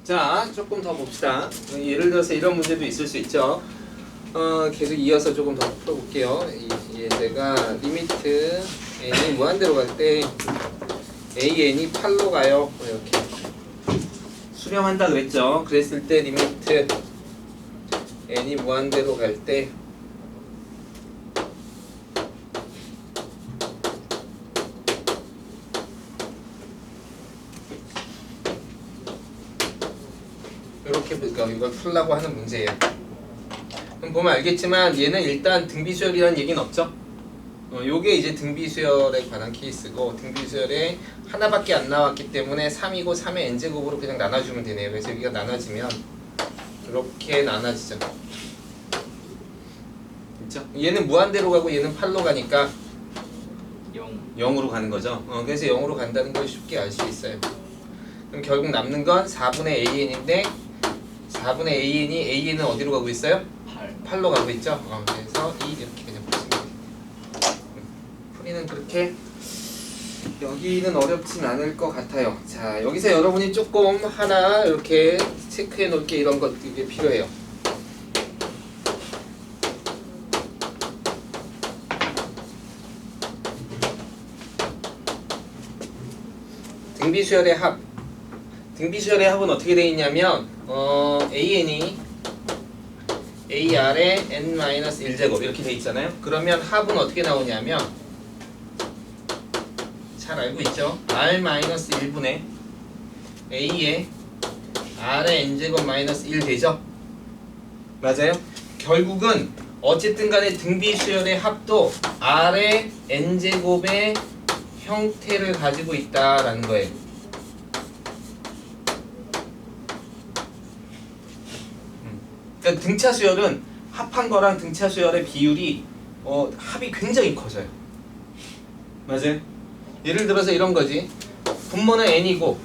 자, 조금 더 봅시다. 예를 들어서 이런 문제도 있을 수 있죠. 계속 이어서 조금 더 풀어볼게요. 제가 리미트 n이 무한대로 갈 때 an이 8로 가요. 이렇게 수렴한다 그랬죠. 그랬을 때 리미트 n이 무한대로 갈 때 이렇게 이걸 풀라고 하는 문제예요. 그럼 보면 알겠지만 얘는 일단 등비수열이라는 얘기는 없죠. 요게 이제 등비수열에 관한 케이스고, 등비수열에 하나밖에 안 나왔기 때문에 3이고 3의 n제곱으로 그냥 나눠주면 되네요. 그래서 여기가 나눠지면 이렇게 나눠지죠. 그렇죠? 얘는 무한대로 가고 얘는 8로 가니까 0으로 가는 거죠. 그래서 0으로 간다는 걸 쉽게 알 수 있어요. 그럼 결국 남는 건 4분의 an인데 4분의 an은 어디로 가고 있어요? 8로 가고 있죠. 그래서 2 이렇게 그냥 보시면 돼요. 풀이는 그렇게 여기는 어렵진 않을 것 같아요. 자, 여기서 여러분이 조금 하나 이렇게 체크해 놓을 게 이런 것 이게 필요해요. 등비수열의 합. 등비수열의 합은 어떻게 되어 있냐면 an이 ar의 n-1제곱 이렇게 되어 있잖아요. 그러면 합은 어떻게 나오냐면 잘 알고 있죠? r-1분의 a의 r의 n제곱 마이너스 1 되죠? 맞아요? 결국은 어쨌든 간에 등비수열의 합도 r의 n제곱의 형태를 가지고 있다라는 거예요. 그러니까 등차 수열은 합한 거랑 등차 수열의 비율이 합이 굉장히 커져요. 맞아요? 예를 들어서 이런 거지. 분모는 n이고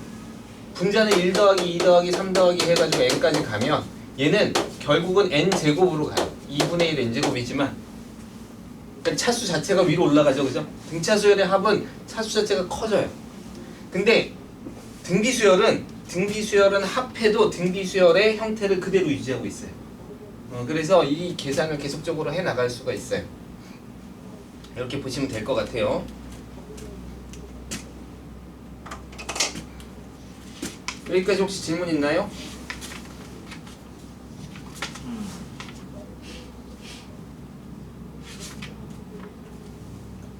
분자는 1 더하기 2 더하기 3 더하기 해가지고 n까지 가면 얘는 결국은 n제곱으로 가요. 2분의 1 n제곱이지만 그러니까 차수 자체가 위로 올라가죠. 그죠? 등차 수열의 합은 차수 자체가 커져요. 근데 등비수열은 합해도 등비수열의 형태를 그대로 유지하고 있어요. 그래서 이 계산을 계속적으로 해 나갈 수가 있어요. 이렇게 보시면 될 것 같아요. 여기까지 혹시 질문 있나요?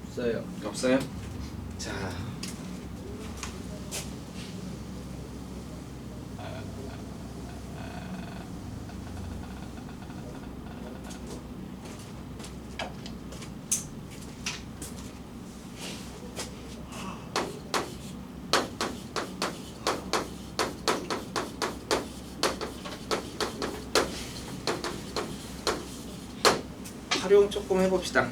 없어요. 없어요? 자, 활용 조금 해봅시다.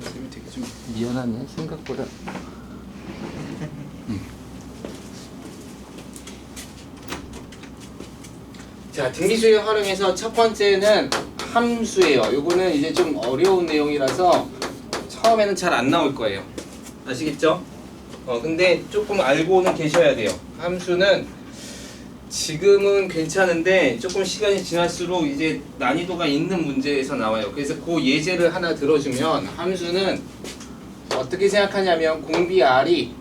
선생님이 되게 좀 미안하네 생각보다. 자, 등비수열 활용해서 첫 번째는 함수예요. 요거는 이제 좀 어려운 내용이라서 처음에는 잘 안 나올 거예요. 아시겠죠? 근데 조금 알고는 계셔야 돼요. 함수는 지금은 괜찮은데 조금 시간이 지날수록 이제 난이도가 있는 문제에서 나와요. 그래서 그 예제를 하나 들어주면 함수는 어떻게 생각하냐면 공비 r이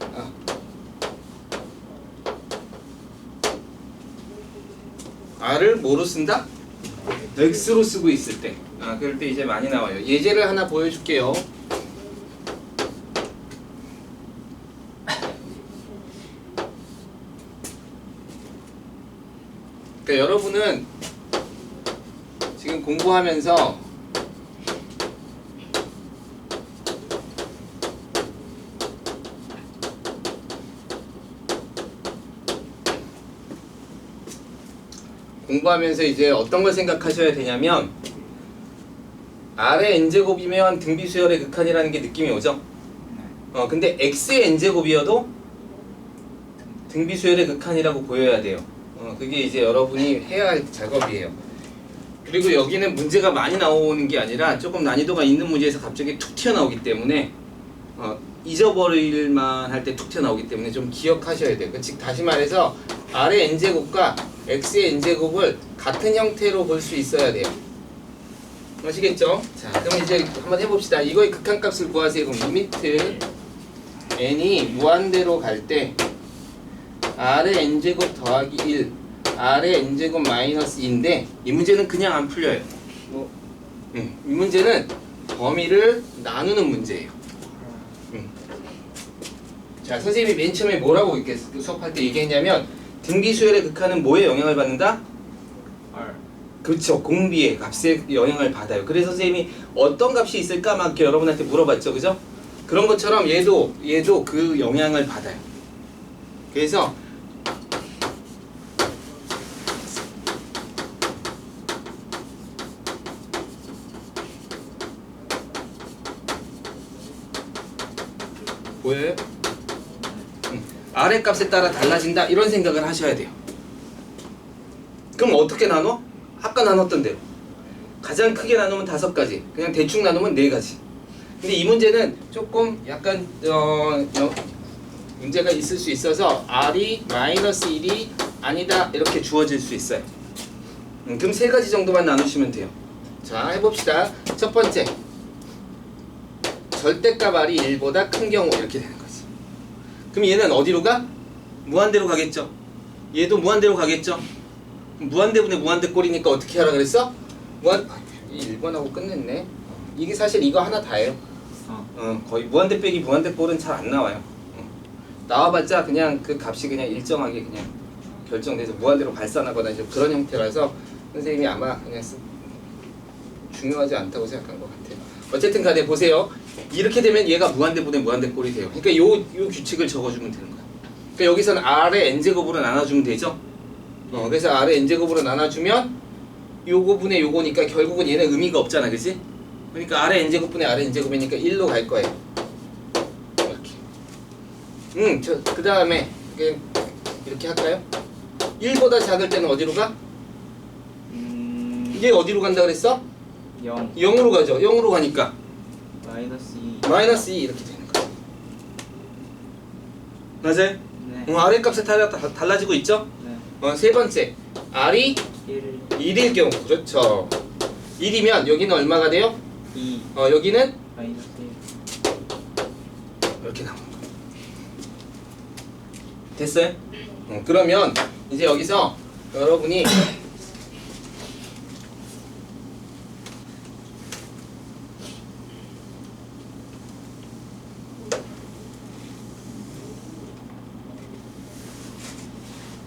r을 뭐로 쓴다? x로 쓰고 있을 때 그럴 때 이제 많이 나와요. 예제를 하나 보여줄게요. 그러니까 여러분은 지금 공부하면서 이제 어떤 걸 생각하셔야 되냐면 r의 n제곱이면 등비수열의 극한이라는 게 느낌이 오죠? 근데 x의 n제곱이어도 등비수열의 극한이라고 보여야 돼요. 그게 이제 여러분이 해야 할 작업이에요. 그리고 여기는 문제가 많이 나오는 게 아니라 조금 난이도가 있는 문제에서 갑자기 툭 튀어나오기 때문에 잊어버릴만 할 때 툭 튀어나오기 때문에 좀 기억하셔야 돼요. 즉 다시 말해서 R의 n제곱과 X의 n제곱을 같은 형태로 볼 수 있어야 돼요. 아시겠죠? 자, 그럼 이제 한번 해봅시다. 이거의 극한값을 구하세요. 그럼 리미트 n이 무한대로 갈 때 R의 n제곱 더하기 1, R의 n제곱 마이너스 2인데 이 문제는 그냥 안 풀려요. 이 문제는 범위를 나누는 문제예요. 자, 선생님이 맨 처음에 뭐라고 이렇게 수업할 때 얘기했냐면 등비수열의 극한은 뭐에 영향을 받는다? R. 그렇죠. 공비의 값에 영향을 받아요. 그래서 선생님이 어떤 값이 있을까 막 이렇게 여러분한테 물어봤죠. 그죠? 그런 것처럼 얘도 그 영향을 받아요. 그래서 보여요? 아래 값에 따라 달라진다 이런 생각을 하셔야 돼요. 그럼 어떻게 나눠? 아까 나눴던 대로 가장 크게 나누면 5가지, 그냥 대충 나누면 4가지. 근데 이 문제는 조금 약간 문제가 있을 수 있어서 R이 마이너스 1이 아니다 이렇게 주어질 수 있어요. 그럼 3가지 정도만 나누시면 돼요. 자, 해봅시다. 첫 번째, 절대값 R이 1보다 큰 경우 이렇게 되는 거지. 그럼 얘는 어디로 가? 무한대로 가겠죠. 얘도 무한대로 가겠죠. 무한대분의 무한대 꼴이니까 어떻게 하라 그랬어? 이 1번하고 끝냈네. 이게 사실 이거 하나 다예요. 거의 무한대 빼기 무한대 꼴은 잘 안 나와요. 나와봤자 그냥 그 값이 그냥 일정하게 그냥 결정돼서 무한대로 발산하거나 이제 그런 형태라서 선생님이 아마 그냥 중요하지 않다고 생각한 것 같아요. 어쨌든 간에 보세요. 이렇게 되면 얘가 무한대분의 무한대 꼴이 돼요. 그러니까 요 규칙을 적어주면 되는 거야. 그러니까 여기서는 R의 n제곱으로 나눠주면 되죠. 그래서 R의 n제곱으로 나눠주면 요거 분의 요거니까 결국은 얘는 의미가 없잖아, 그치? 그러니까 R의 n제곱 분의 R의 n제곱이니까 1로 갈 거예요. 이렇게. 그 다음에 이렇게 할까요? 1보다 작을 때는 어디로 가? 이게 어디로 간다 그랬어? 0. 0으로 가죠. 0으로 가니까 마이너스 2. 마이너스 2 이렇게 되는 거야. 맞아요? 네. R의 값이 달라지고 있죠? 네. 세 번째, R이 1. 1일 경우. 그렇죠. 1이면 여기는 얼마가 돼요? 2. 여기는 마이너스 1. 이렇게 나오는 거예요. 됐어요? 그러면 이제 여기서 여러분이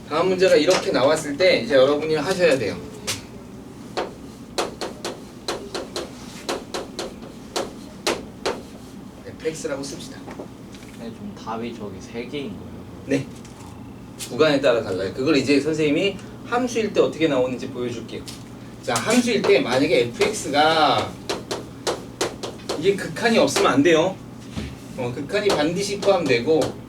다음 문제가 이렇게 나왔을 때 이제 여러분이 하셔야 돼요. fx라고 씁시다. 네, 좀 답이 저기 3개인 거예요. 네. 구간에 따라 달라요. 그걸 이제 선생님이 함수일 때 어떻게 나오는지 보여줄게요. 자, 함수일 때 만약에 fx가 이게 극한이 없으면 안 돼요. 극한이 반드시 포함되고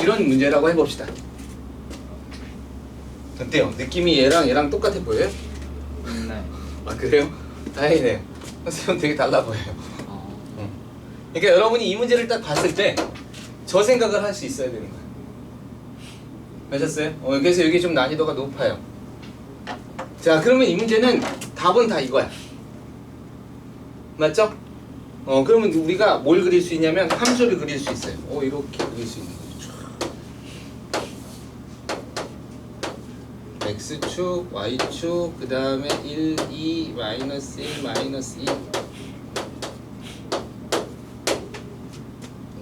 이런 문제라고 해봅시다. 어때요? 느낌이 얘랑 똑같아 보여요? 네. 아, 그래요? 다행이네요. 선생님 되게 달라 보여요. 그러니까 여러분이 이 문제를 딱 봤을 때 저 생각을 할 수 있어야 되는 거예요. 아셨어요? 그래서 이게 좀 난이도가 높아요. 자, 그러면 이 문제는 답은 다 이거야. 맞죠? 그러면 우리가 뭘 그릴 수 있냐면 함수를 그릴 수 있어요. 이렇게 그릴 수 있는 거죠. x축, y축, 그 다음에 1, 2, 마이너스 1, 마이너스 2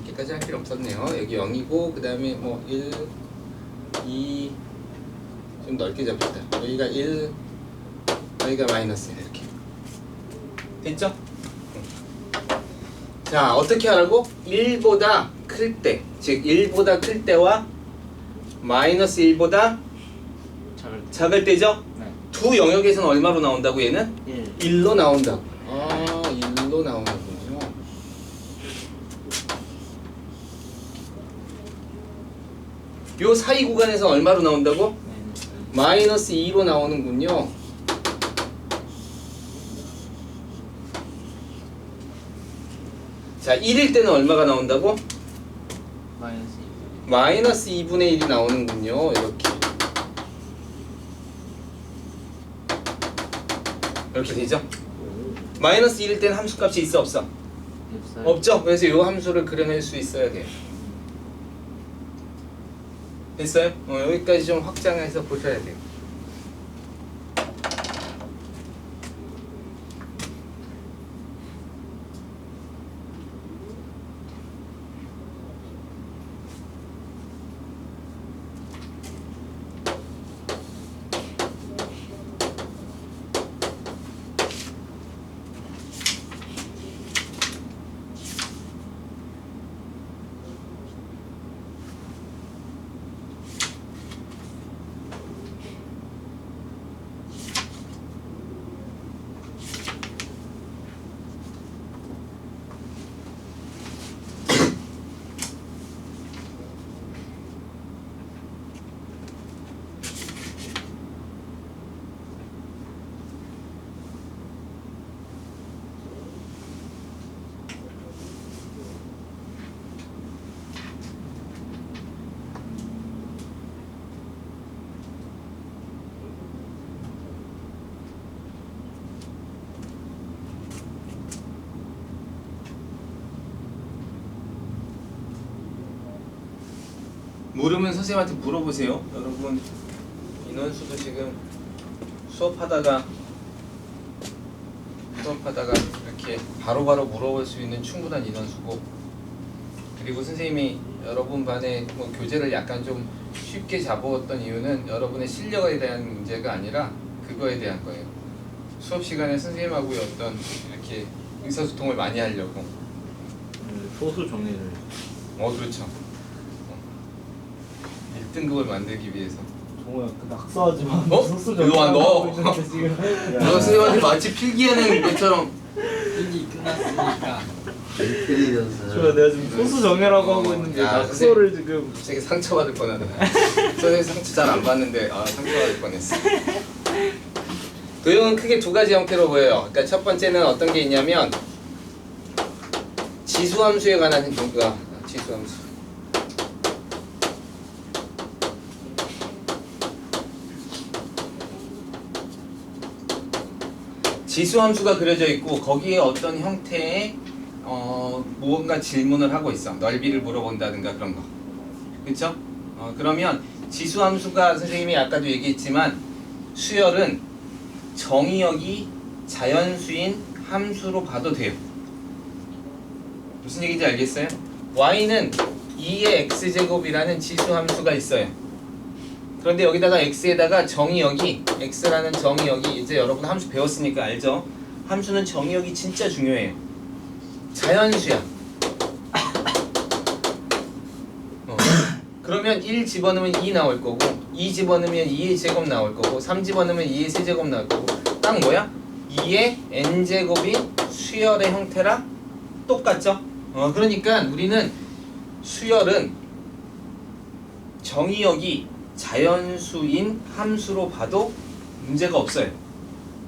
이렇게까지 할 필요 없었네요. 여기 0이고 그 다음에 뭐 1, 2 좀 넓게 잡읍시다. 여기가 1, 여기가 마이너스 1 이렇게 됐죠? 자, 어떻게 하라고? 1보다 클 때, 즉 1보다 클 때와 마이너스 1보다 작을 때죠? 네. 두 영역에서는 얼마로 나온다고 얘는? 1. 1로 나온다고. 1로 나오는군요. 요 사이 구간에서 얼마로 나온다고? 마이너스 마이너스 2로 나오는군요. 자, 1일 때는 얼마가 나온다고? 마이너스 2. 마이너스 2분의 1이 나오는군요. 이렇게 되죠? 마이너스 1일 때는 함수값이 있어 없어? 없어요. 없죠? 그래서 이 함수를 그려낼 수 있어야 돼요. 됐어요? 여기까지 좀 확장해서 보셔야 돼요. 모르면 선생님한테 물어보세요. 여러분 인원수도 지금 수업하다가 이렇게 바로바로 물어볼 수 있는 충분한 인원수고, 그리고 선생님이 여러분 반에 뭐 교재를 약간 좀 쉽게 잡아왔던 이유는 여러분의 실력에 대한 문제가 아니라 그거에 대한 거예요. 수업 시간에 선생님하고의 어떤 이렇게 의사소통을 많이 하려고. 소수 정리를. 그렇죠. 1등급을 만들기 위해서. 정우야 그 낙서하지 마. 소수 일로 와, 너. 있는데 지금. 너 선생님한테 마치 필기하는 것처럼. 일이 끝났으니까. 좋아, 내가 지금 소수 정해라고 하고 있는데 야, 낙서를 지금. 갑자기 상처받을 뻔하네. 선생님 상처 잘 안 받는데 상처받을 뻔했어. 도형은 크게 두 가지 형태로 보여요. 그러니까 첫 번째는 어떤 게 있냐면 지수함수에 관한 경우가 지수함수. 지수함수가 그려져 있고 거기에 어떤 형태의 무언가 질문을 하고 있어. 넓이를 물어본다든가 그런 거. 그렇죠? 그러면 지수함수가 선생님이 아까도 얘기했지만 수열은 정의역이 자연수인 함수로 봐도 돼요. 무슨 얘기인지 알겠어요? y는 2의 x제곱이라는 지수함수가 있어요. 그런데 여기다가 x에다가 정의역이 x라는 정의역이 이제 여러분 함수 배웠으니까 알죠? 함수는 정의역이 진짜 중요해요. 자연수야. 그러면 1 집어넣으면 2 나올 거고 2 집어넣으면 2의 제곱 나올 거고 3 집어넣으면 2의 세제곱 나올 거고 딱 뭐야? 2의 n제곱이 수열의 형태라 똑같죠? 그러니까 우리는 수열은 정의역이 자연수인 함수로 봐도 문제가 없어요.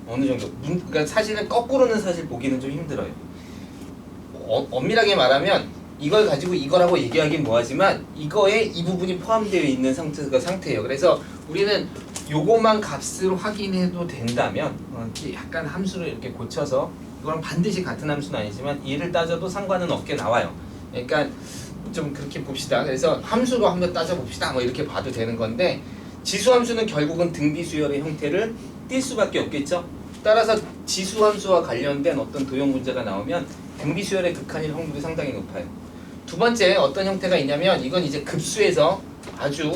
어느 정도. 그러니까 사실은 거꾸로는 사실 보기는 좀 힘들어요. 엄밀하게 말하면 이걸 가지고 이거라고 얘기하긴 뭐하지만 이거에 이 부분이 포함되어 있는 상태예요. 그래서 우리는 요거만 값을 확인해도 된다면 이렇게 약간 함수를 이렇게 고쳐서 이거랑 반드시 같은 함수는 아니지만 얘를 따져도 상관은 없게 나와요. 그러니까 좀 그렇게 봅시다. 그래서 함수로 한번 따져봅시다. 뭐 이렇게 봐도 되는 건데 지수함수는 결국은 등비수열의 형태를 띌 수밖에 없겠죠. 따라서 지수함수와 관련된 어떤 도형 문제가 나오면 등비수열의 극한일 확률이 상당히 높아요. 두 번째 어떤 형태가 있냐면 이건 이제 급수에서 아주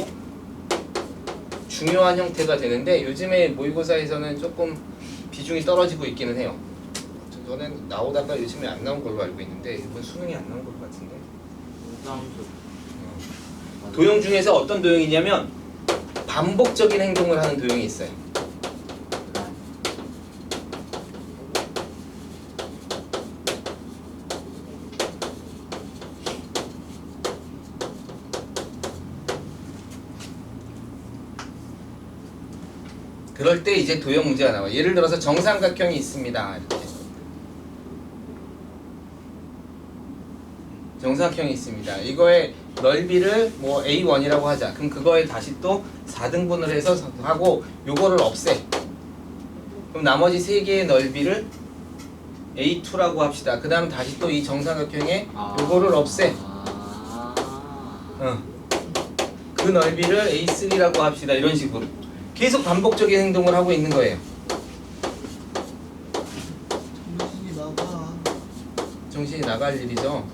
중요한 형태가 되는데 요즘에 모의고사에서는 조금 비중이 떨어지고 있기는 해요. 저는 나오다가 요즘에 안 나온 걸로 알고 있는데 이번 수능이 안 나온 것 같은데. 도형 중에서 어떤 도형이냐면 반복적인 행동을 하는 도형이 있어요. 그럴 때 이제 도형 문제가 나와요. 예를 들어서 정삼각형이 있습니다. 이렇게. 정삼각형이 있습니다. 이거의 넓이를 뭐 A1이라고 하자. 그럼 그거에 다시 또 4등분을 해서 하고 요거를 없애. 그럼 나머지 세 개의 넓이를 A2라고 합시다. 그 다음 다시 또 이 정삼각형에 요거를 없애. 그 넓이를 A3라고 합시다. 이런 식으로 계속 반복적인 행동을 하고 있는 거예요. 정신이 나가. 정신이 나갈 일이죠.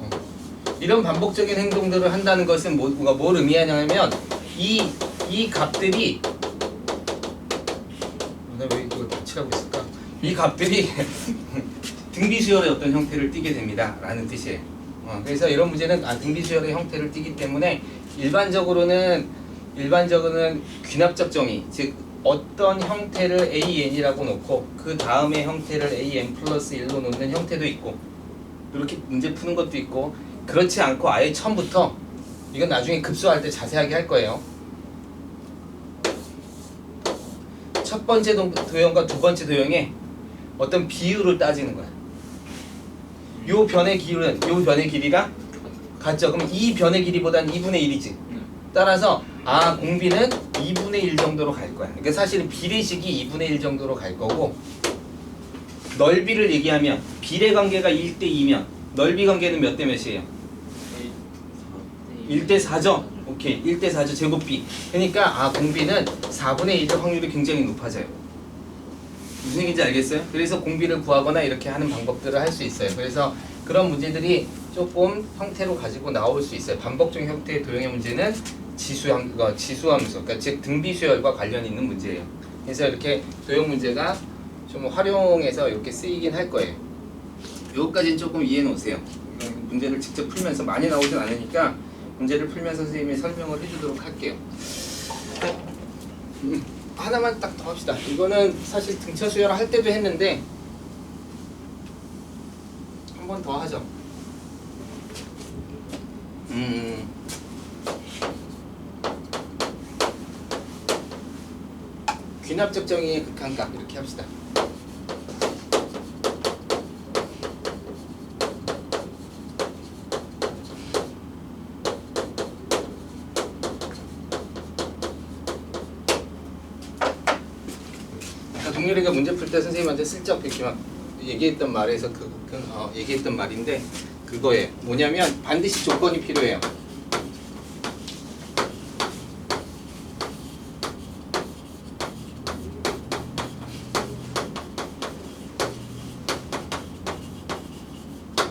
이런 반복적인 행동들을 한다는 것은 뭘 의미하냐면 이 값들이 내가 왜 이걸 받치라고 있을까? 이 값들이 등비수열의 어떤 형태를 띠게 됩니다 라는 뜻이에요. 그래서 이런 문제는 등비수열의 형태를 띠기 때문에 일반적으로는 귀납적 정의, 즉 어떤 형태를 AN이라고 놓고 그 다음의 형태를 AN 플러스 1로 놓는 형태도 있고 이렇게 문제 푸는 것도 있고 그렇지 않고 아예 처음부터 이건 나중에 급수할 때 자세하게 할 거예요. 첫 번째 도형과 두 번째 도형에 어떤 비율을 따지는 거야. 요 변의 길이가 같죠. 그럼 이 변의 길이보다는 2분의 1이지. 따라서 공비는 2분의 1 정도로 갈 거야. 그러니까 사실은 비례식이 2분의 1 정도로 갈 거고 넓이를 얘기하면 비례 관계가 1대 2면 넓이 관계는 몇 대 몇이에요? 1대 4죠? 오케이. 1대 4죠. 제곱비. 그러니까 공비는 4분의 1의 확률이 굉장히 높아져요. 무슨 얘기인지 알겠어요? 그래서 공비를 구하거나 이렇게 하는 방법들을 할 수 있어요. 그래서 그런 문제들이 조금 형태로 가지고 나올 수 있어요. 반복적 형태의 도형의 문제는 지수함수, 그러니까 즉 등비수열과 관련 있는 문제예요. 그래서 이렇게 도형 문제가 좀 활용해서 이렇게 쓰이긴 할 거예요. 요거까지는 조금 이해해 놓으세요. 문제를 직접 풀면서 많이 나오진 않으니까 문제를 풀면서 선생님이 설명을 해주도록 할게요. 하나만 딱 더 합시다. 이거는 사실 등차 수열 할 때도 했는데 한 번 더 하죠. 귀납적 정의의 극한값 이렇게 합시다. 동료리가 문제 풀 때 선생님한테 슬쩍 이렇게 막 얘기했던 말에서 얘기했던 말인데 그거예요. 뭐냐면 반드시 조건이 필요해요.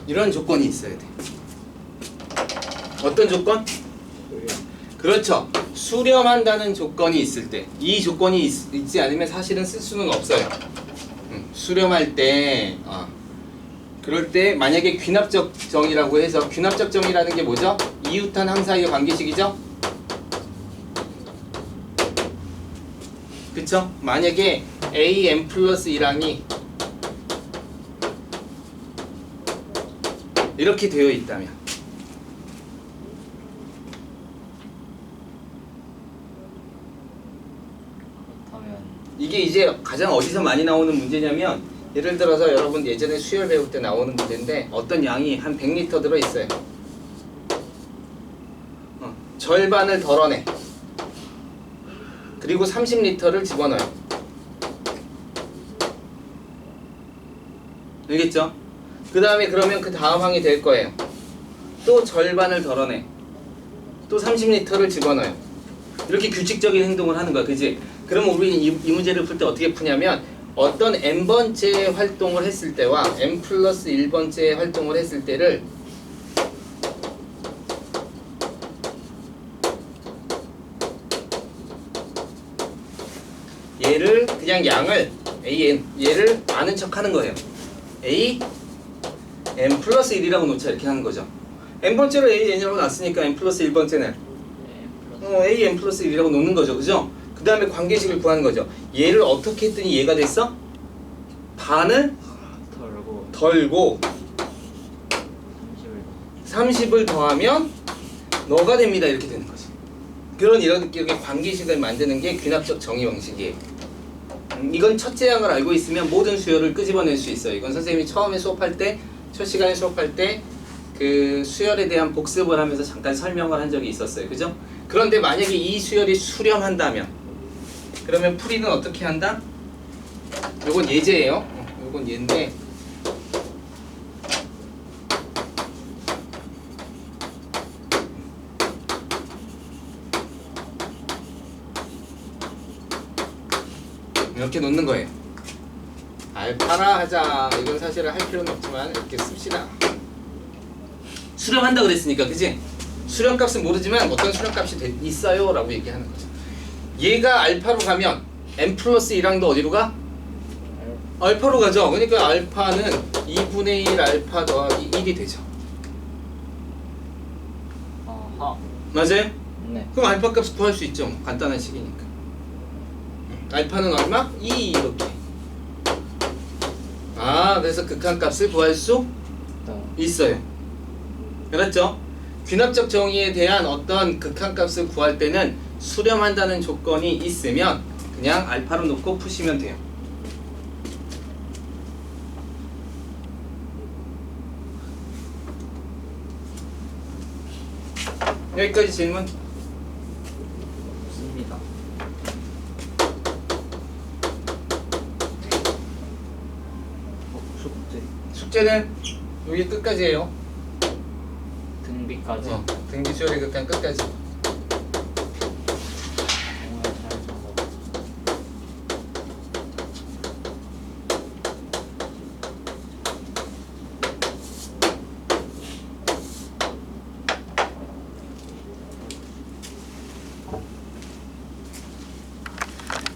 이런 조건이 있어야 돼. 어떤 조건? 그렇죠. 수렴한다는 조건이 있을 때, 이 조건이 있지 않으면 사실은 쓸 수는 없어요. 수렴할 때, 그럴 때 만약에 귀납적 정의라고 해서, 귀납적 정의라는 게 뭐죠? 이웃한 항 사이의 관계식이죠? 그쵸? 만약에 AM 플러스 1항이 이렇게 되어 있다면 이게 이제 가장 어디서 많이 나오는 문제냐면 예를 들어서 여러분 예전에 수열 배울 때 나오는 문제인데 어떤 양이 한 100리터 들어있어요. 절반을 덜어내. 그리고 30리터를 집어넣어요. 알겠죠? 그 다음에 그러면 그 다음 항이 될 거예요. 또 절반을 덜어내. 또 30리터를 집어넣어요. 이렇게 규칙적인 행동을 하는 거야. 그지? 그러면 우리 이 문제를 풀 때 어떻게 푸냐면 어떤 n번째 활동을 했을 때와 n 플러스 1번째 활동을 했을 때를 얘를 그냥 양을 an 얘를 아는 척 하는 거예요. a n 플러스 1이라고 놓자 이렇게 하는 거죠. n번째로 a n이라고 놨으니까 n 플러스 1번째는 a n 플러스 1이라고 놓는 거죠. 그죠? 그 다음에 관계식을 구하는 거죠. 얘를 어떻게 했더니 얘가 됐어? 반을 덜고 30을 더하면 너가 됩니다. 이렇게 되는 거지. 이렇게 관계식을 만드는 게 귀납적 정의 방식이에요. 이건 첫째 항을 알고 있으면 모든 수열을 끄집어낼 수 있어요. 이건 선생님이 처음에 수업할 때, 첫 시간에 수업할 때 그 수열에 대한 복습을 하면서 잠깐 설명을 한 적이 있었어요. 그죠? 그런데 만약에 이 수열이 수렴한다면 그러면 풀이는 어떻게 한다? 요건 예제예요. 요건 예인데 이렇게 놓는 거예요. 알파라 하자. 이건 사실은 할 필요는 없지만 이렇게 씁시다. 수렴한다 그랬으니까, 그지? 수렴값은 모르지만 어떤 수렴값이 있어요 라고 얘기하는 거죠. 얘가 알파로 가면 n 플러스 1항도 어디로 가? 알파로 가죠. 그러니까 알파는 2분의 1 알파 더하기 1이 되죠. 아하. 맞아요? 네. 그럼 알파 값 구할 수 있죠. 간단한 식이니까. 알파는 얼마? 2 이렇게. 아, 그래서 극한값을 구할 수 있어요. 그렇죠? 귀납적 정의에 대한 어떤 극한값을 구할 때는 수렴한다는 조건이 있으면 그냥 알파로 놓고 푸시면 돼요. 여기까지 질문? 없습니다. 숙제. 숙제는 여기 끝까지예요. 등비까지. 등비 수열의 극한 끝까지.